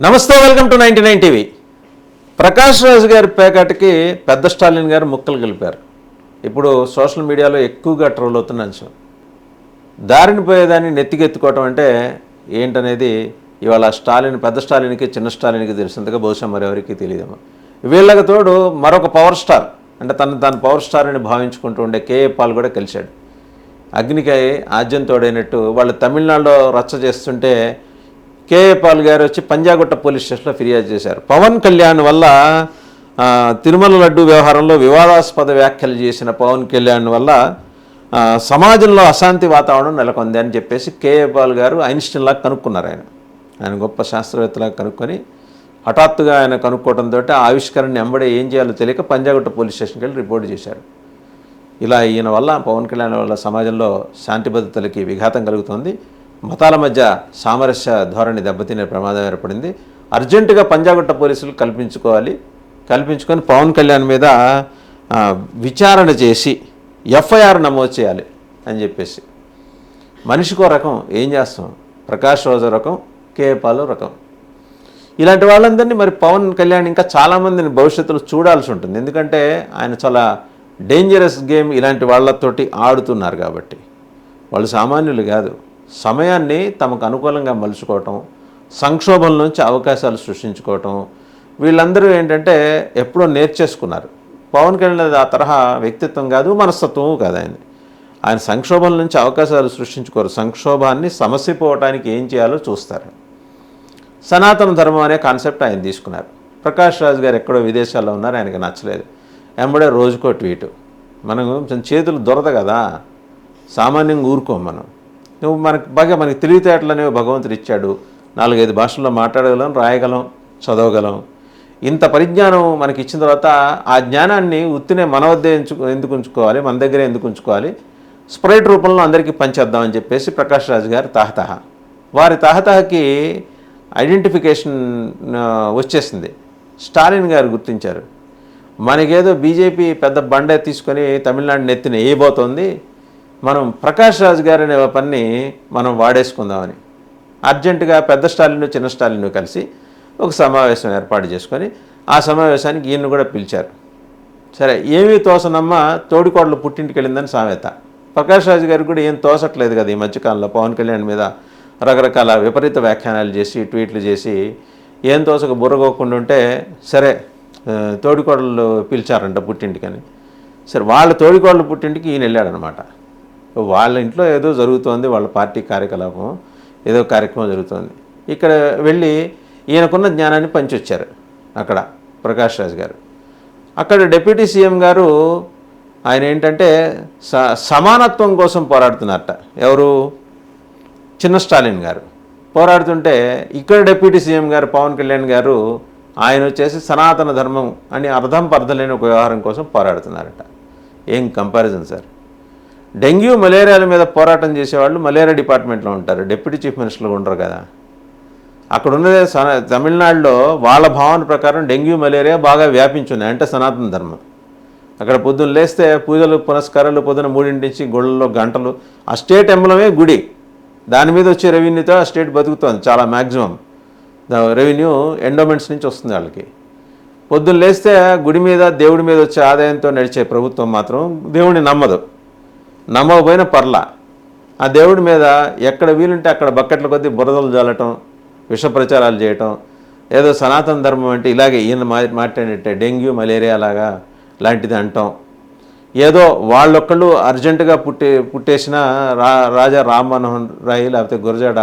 నమస్తే, welcome to 99 TV. Prakash రాజు గారి పేకాటికి పెద్ద స్టాలిన్ గారు ముక్కలు కలిపారు. ఇప్పుడు సోషల్ మీడియాలో ఎక్కువగా ట్రోల్ అవుతున్న అంశం. దారిని పోయేదాన్ని నెత్తికెత్తుకోవటం అంటే ఏంటనేది ఇవాళ పెద్ద స్టాలిన్కి చిన్న స్టాలిన్కి తెలిసినంతగా బహుశా మరెవరికి తెలియదేమో. వీళ్ళకి తోడు మరొక పవర్ స్టార్, అంటే తాను పవర్ స్టార్ అని భావించుకుంటూ ఉండే కేఏ పాల్ కూడా కలిశాడు. అగ్నికి ఆజ్యం తోడైనట్టు వాళ్ళు తమిళనాడులో రచ్చ చేస్తుంటే కేఏ పాల్ గారు వచ్చి పంజాగుట్ట పోలీస్ స్టేషన్లో ఫిర్యాదు చేశారు. పవన్ కళ్యాణ్ వల్ల తిరుమల లడ్డు వ్యవహారంలో వివాదాస్పద వ్యాఖ్యలు చేసిన పవన్ కళ్యాణ్ వల్ల సమాజంలో అశాంతి వాతావరణం నెలకొంది అని చెప్పేసి కేఏ పాల్ గారు ఐన్స్టీన్లాగా కనుక్కున్నారు. ఆయన గొప్ప శాస్త్రవేత్తలాగా కనుక్కొని హఠాత్తుగా ఆయన కనుక్కోవడంతో ఆ ఆవిష్కరణని ఎంబడే ఏం చేయాలో తెలియక పంజాగుట్ట పోలీస్ స్టేషన్కి వెళ్ళి రిపోర్ట్ చేశారు. ఇలా ఈయన వల్ల, పవన్ కళ్యాణ్ వల్ల సమాజంలో శాంతి భద్రతలకి విఘాతం కలుగుతుంది, మతాల మధ్య సామరస్య ధోరణి దెబ్బతినే ప్రమాదం ఏర్పడింది, అర్జెంటుగా పంజాగుట్ట పోలీసులు కల్పించుకొని పవన్ కళ్యాణ్ మీద విచారణ చేసి ఎఫ్ఐఆర్ నమోదు చేయాలి అని చెప్పేసి. మనిషికో రకం, ఏం చేస్తాం, ప్రకాష్ రాజు రకం, కేఏ పాల్ రకం. ఇలాంటి వాళ్ళందరినీ మరి పవన్ కళ్యాణ్ ఇంకా చాలామందిని భవిష్యత్తులో చూడాల్సి ఉంటుంది. ఎందుకంటే ఆయన చాలా డేంజరస్ గేమ్ ఇలాంటి వాళ్ళతోటి ఆడుతున్నారు కాబట్టి. వాళ్ళు సామాన్యులు కాదు. సమయాన్ని తమకు అనుకూలంగా మలుచుకోవటం, సంక్షోభం నుంచి అవకాశాలు సృష్టించుకోవటం, వీళ్ళందరూ ఏంటంటే ఎప్పుడో నేర్చేసుకున్నారు. పవన్ కళ్యాణ్ ఆ తరహా వ్యక్తిత్వం కాదు, మనస్తత్వము కాదు. ఆయన సంక్షోభం నుంచి అవకాశాలు సృష్టించుకోరు. సంక్షోభాన్ని సమస్య పోవటానికి ఏం చేయాలో చూస్తారు. సనాతన ధర్మం అనే కాన్సెప్ట్ ఆయన తీసుకున్నారు. ప్రకాష్ రాజు గారు ఎక్కడో విదేశాల్లో ఉన్నారు, ఆయనకి నచ్చలేదు. ఎంబడే రోజుకో ట్వీటు. మనం చేతులు దొరద కదా, సామాన్యంగా ఊరుకోం మనం. మనకి తెలివితేటలు అనేవి భగవంతుడు ఇచ్చాడు. 4-5 భాషల్లో మాట్లాడగలం, రాయగలం, చదవగలం. ఇంత పరిజ్ఞానం మనకి ఇచ్చిన తర్వాత ఆ జ్ఞానాన్ని ఉత్తినే మన వద్దే ఎందుకు ఉంచుకోవాలి, మన దగ్గరే ఎందుకు ఉంచుకోవాలి, స్ప్రైట్ రూపంలో అందరికీ పంచేద్దామని చెప్పేసి ప్రకాష్ రాజు గారి తాహతహ. వారి తాహతహకి ఐడెంటిఫికేషన్ వచ్చేసింది. స్టాలిన్ గారు గుర్తించారు, మనకేదో బీజేపీ పెద్ద బండే తీసుకొని తమిళనాడు నెత్తిన వేయబోతోంది, మనం ప్రకాష్ రాజు గారు అనే పని మనం వాడేసుకుందామని అర్జెంటుగా పెద్ద స్టాలిన్, చిన్న స్టాలిన్ కలిసి ఒక సమావేశం ఏర్పాటు చేసుకొని ఆ సమావేశానికి ఈయన్ని కూడా పిలిచారు. సరే, ఏమీ తోసనమ్మ తోడికోడలు పుట్టింటికి వెళ్ళిందని సామెత. ప్రకాష్ రాజు గారికి కూడా ఏం తోసట్లేదు కదా ఈ మధ్యకాలంలో. పవన్ కళ్యాణ్ మీద రకరకాల విపరీత వ్యాఖ్యానాలు చేసి, ట్వీట్లు చేసి, ఏం తోసక బుర్రగోకుండా ఉంటే సరే తోడికోడలు పిలిచారంట పుట్టింటికని. సరే, వాళ్ళ తోడికోడలు పుట్టింటికి ఈయన వెళ్ళాడనమాట. వాళ్ళ ఇంట్లో ఏదో జరుగుతోంది, వాళ్ళ పార్టీ కార్యకలాపం, ఏదో కార్యక్రమం జరుగుతోంది. ఇక్కడ వెళ్ళి ఈయనకున్న జ్ఞానాన్ని పంచొచ్చారు అక్కడ ప్రకాష్ రాజు గారు. అక్కడ డిప్యూటీ సీఎం గారు ఆయన ఏంటంటే సమానత్వం కోసం పోరాడుతున్నారట. ఎవరు? చిన్న స్టాలిన్ గారు పోరాడుతుంటే ఇక్కడ డిప్యూటీ సీఎం గారు పవన్ కళ్యాణ్ గారు ఆయన వచ్చేసి సనాతన ధర్మం అని అర్థం పర్థలేని ఒక వ్యవహారం కోసం పోరాడుతున్నారట. ఏం కంపారిజన్ సార్. డెంగ్యూ మలేరియాల మీద పోరాటం చేసేవాళ్ళు మలేరియా డిపార్ట్మెంట్లో ఉంటారు, డిప్యూటీ చీఫ్ మినిస్టర్లు ఉండరు కదా. అక్కడ ఉన్నదే తమిళనాడులో వాళ్ళ భావన ప్రకారం డెంగ్యూ మలేరియా బాగా వ్యాపించున్నాయి, అంటే సనాతన ధర్మం. అక్కడ పొద్దున్న లేస్తే పూజలు పునస్కారాలు, పొద్దున 3 నుంచి గుళ్ళలో గంటలు. ఆ స్టేట్ ఎంబలమే గుడి, దాని మీద వచ్చే రెవెన్యూతో ఆ స్టేట్ బతుకుతుంది. చాలా మ్యాక్సిమం రెవెన్యూ ఎండోమెంట్స్ నుంచి వస్తుంది వాళ్ళకి. పొద్దున్న లేస్తే గుడి మీద, దేవుడి మీద వచ్చే ఆదాయంతో నడిచే ప్రభుత్వం మాత్రం దేవుడిని నమ్మకపోయిన పర్లా. ఆ దేవుడి మీద ఎక్కడ వీలుంటే అక్కడ బకెట్ల కొద్దీ బురదలు జల్లటం, విష ప్రచారాలు చేయటం, ఏదో సనాతన ధర్మం అంటే ఇలాగే ఈయన మాట్లాడినట్టే డెంగ్యూ మలేరియా లాగా లాంటిది అంటాం. ఏదో వాళ్ళొక్కళ్ళు అర్జెంటుగా పుట్టేసిన రాజా రామ్మోహన్ రాయ్, లేకపోతే గురజాడ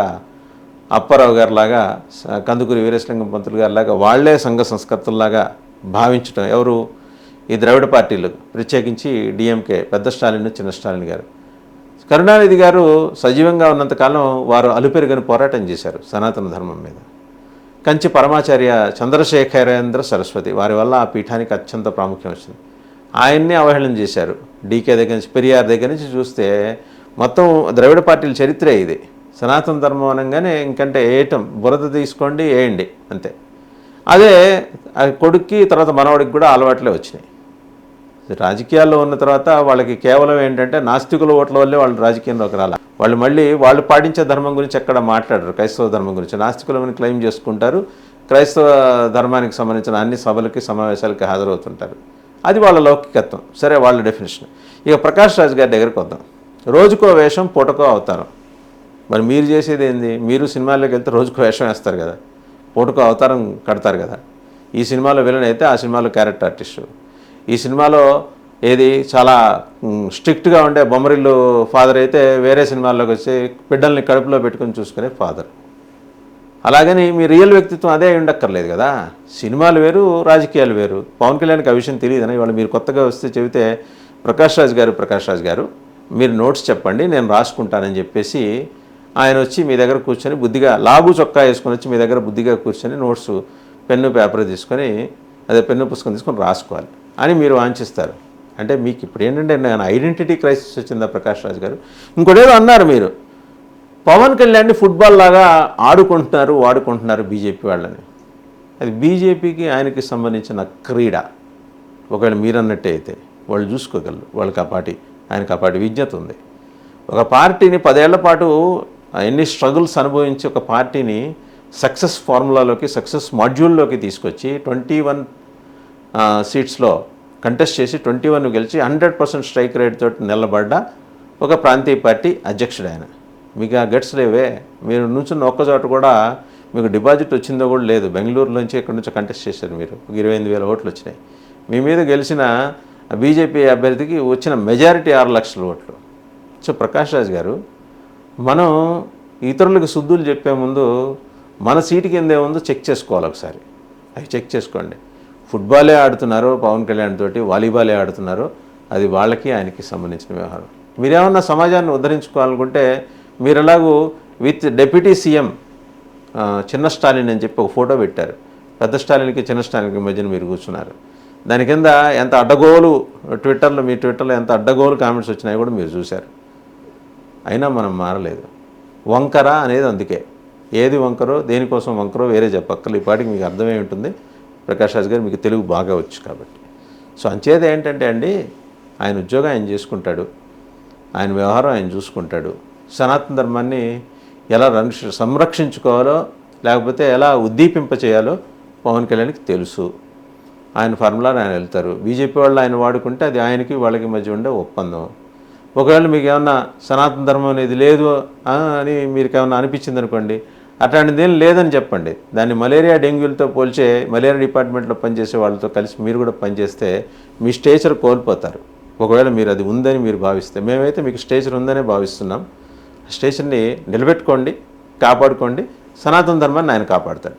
అప్పారావు గారిలాగా, కందుకూరి వీరేశలింగం పంతులు గారిలాగా వాళ్లే సంఘ సంస్కర్తల్లాగా భావించటం. ఎవరు? ఈ ద్రవిడ పార్టీలు, ప్రత్యేకించి డిఎంకే పెద్ద స్టాలిన్, చిన్న స్టాలిన్ గారు. కరుణానిధి గారు సజీవంగా ఉన్నంతకాలం వారు అలుపెరుగని పోరాటం చేశారు సనాతన ధర్మం మీద. కంచి పరమాచార్య చంద్రశేఖరేంద్ర సరస్వతి వారి వల్ల ఆ పీఠానికి అత్యంత ప్రాముఖ్యం వచ్చింది. ఆయన్ని అవహేళన చేశారు. డీకే దగ్గర నుంచి, పెరియార్ దగ్గర నుంచి చూస్తే మొత్తం ద్రవిడ పార్టీల చరిత్రే ఇది. సనాతన ధర్మం అనగానే ఇంకంటే వేయటం, బురద తీసుకోండి వేయండి అంతే. అదే కొడుక్కి తర్వాత మనవడికి కూడా అలవాట్లే వచ్చినాయి. రాజకీయాల్లో ఉన్న తర్వాత వాళ్ళకి కేవలం ఏంటంటే నాస్తికుల ఓట్ల వల్లే వాళ్ళు రాజకీయంలోకి రాల. వాళ్ళు మళ్ళీ వాళ్ళు పాటించే ధర్మం గురించి ఎక్కడ మాట్లాడరు. క్రైస్తవ ధర్మం గురించి నాస్తికులమని క్లెయిమ్ చేసుకుంటారు. క్రైస్తవ ధర్మానికి సంబంధించిన అన్ని సభలకి సమావేశాలకి హాజరవుతుంటారు. అది వాళ్ళ లౌకికత్వం. సరే, వాళ్ళ డెఫినేషన్. ఇక ప్రకాష్ రాజ్ గారి దగ్గరికి వద్దాం. రోజుకో వేషం, పూటకో అవతారం. మరి మీరు చేసేది ఏంది? మీరు సినిమాల్లోకి వెళ్తే రోజుకో వేషం వేస్తారు కదా, పూటకో అవతారం కడతారు కదా. ఈ సినిమాలో విలన్ అయితే ఆ సినిమాలో క్యారెక్టర్ ఆర్టిస్టు, ఈ సినిమాలో ఏది చాలా స్ట్రిక్ట్గా ఉండే బొమ్మరిల్లు ఫాదర్ అయితే వేరే సినిమాల్లోకి వచ్చి బిడ్డల్ని కడుపులో పెట్టుకుని చూసుకునే ఫాదర్. అలాగని మీ రియల్ వ్యక్తిత్వం అదే ఉండక్కర్లేదు కదా. సినిమాలు వేరు, రాజకీయాలు వేరు. పవన్ కళ్యాణ్కి ఆ విషయం తెలియదని ఇవాళ మీరు కొత్తగా వస్తే చెబితే ప్రకాష్ రాజ్ గారు మీరు నోట్స్ చెప్పండి, నేను రాసుకుంటానని చెప్పేసి ఆయన వచ్చి మీ దగ్గర కూర్చొని బుద్ధిగా లాగు చొక్కా వేసుకొని వచ్చి మీ దగ్గర బుద్ధిగా కూర్చొని నోట్స్ పెన్ను పేపర్ తీసుకొని పెన్ను పుస్తకం తీసుకొని రాసుకోవాలి అని మీరు వాంఛిస్తారు. అంటే మీకు ఇప్పుడు ఏంటంటే నేను ఐడెంటిటీ క్రైసిస్ వచ్చిందా ప్రకాష్ రాజ్ గారు? ఇంకోటేదో అన్నారు మీరు, పవన్ కళ్యాణ్ని ఫుట్బాల్ లాగా ఆడుకుంటున్నారు, వాడుకుంటున్నారు బీజేపీ వాళ్ళని. అది బీజేపీకి ఆయనకి సంబంధించిన క్రీడ. ఒకవేళ మీరన్నట్టే అయితే వాళ్ళు చూసుకోగలరు. వాళ్ళకి ఆయనకి ఆ పార్టీ విజ్ఞత ఉంది. ఒక పార్టీని 10 ఏళ్ల పాటు ఎన్ని స్ట్రగుల్స్ అనుభవించి ఒక పార్టీని సక్సెస్ ఫార్ములాలోకి, సక్సెస్ మాడ్యూల్లోకి తీసుకొచ్చి 21 సీట్స్లో కంటెస్ట్ చేసి 21 గెలిచి 100% స్ట్రైక్ రేట్ తోటి నిలబడ్డ ఒక ప్రాంతీయ పార్టీ అధ్యక్షుడు ఆయన. మీకు ఆ గట్స్ లేవే. మీరు నుంచున్న ఒక్కచోట కూడా మీకు డిపాజిట్ వచ్చిందో కూడా లేదు. బెంగళూరులోంచి ఎక్కడి నుంచో కంటెస్ట్ చేశారు మీరు, 28,000 ఓట్లు వచ్చినాయి. మీ మీద గెలిచిన బీజేపీ అభ్యర్థికి వచ్చిన మెజారిటీ 6 లక్షల ఓట్లు. సో ప్రకాష్ రాజ్ గారు, మనం ఇతరులకు శుద్ధులు చెప్పే ముందు మన సీటు కింద ఏముందో చెక్ చేసుకోవాలి ఒకసారి. అవి చెక్ చేసుకోండి. ఫుట్బాలే ఆడుతున్నారు పవన్ కళ్యాణ్ తోటి, వాలీబాలే ఆడుతున్నారు, అది వాళ్ళకి ఆయనకి సంబంధించిన వ్యవహారం. మీరేమన్నా సమాజాన్ని ఉద్ధరించుకోవాలనుకుంటే మీరు ఎలాగూ విత్ డిప్యూటీ సీఎం చిన్న స్టాలిన్ అని చెప్పి ఒక ఫోటో పెట్టారు. పెద్ద స్టాలిన్కి చిన్న స్టాలిన్కి మధ్యన మీరు కూర్చున్నారు. దాని కింద ఎంత అడ్డగోలు మీ ట్విట్టర్లో ఎంత అడ్డగోలు కామెంట్స్ వచ్చినాయి కూడా మీరు చూశారు. అయినా మనం మారలేదు. వంకర అనేది అందుకే. ఏది వంకరో, దేనికోసం వంకరో వేరే చెప్పక్కర్లేదు. ఈ పాటికి మీకు అర్థమై ఉంటుంది. ప్రకాష్ రాజ్ గారు మీకు తెలుగు బాగా వచ్చు కాబట్టి. సో అంచేది ఏంటంటే అండి, ఆయన ఉద్యోగం ఆయన చేసుకుంటాడు, ఆయన వ్యవహారం ఆయన చూసుకుంటాడు. సనాతన ధర్మాన్ని ఎలా సంరక్షించుకోవాలో లేకపోతే ఎలా ఉద్దీపింప చేయాలో పవన్ కళ్యాణ్కి తెలుసు. ఆయన ఫార్ములాని ఆయన వెళ్తారు. బీజేపీ వాళ్ళు ఆయన వాడుకుంటే అది ఆయనకి వాళ్ళకి మధ్య ఉండే ఒప్పందం. ఒకవేళ మీకు ఏమన్నా సనాతన ధర్మం అనేది లేదు అని మీకు ఏమన్నా అనిపించింది అనుకోండి, అట్లాంటిది ఏం లేదని చెప్పండి. దాన్ని మలేరియా డెంగ్యూలతో పోల్చే మలేరియా డిపార్ట్మెంట్లో పనిచేసే వాళ్ళతో కలిసి మీరు కూడా పనిచేస్తే మీ స్టేచర్ కోల్పోతారు. ఒకవేళ మీరు అది ఉందని మీరు భావిస్తే, మేమైతే మీకు స్టేచర్ ఉందనే భావిస్తున్నాం. స్టేచర్ని నిలబెట్టుకోండి, కాపాడుకోండి. సనాతన ధర్మాన్ని ఆయన కాపాడతాడు.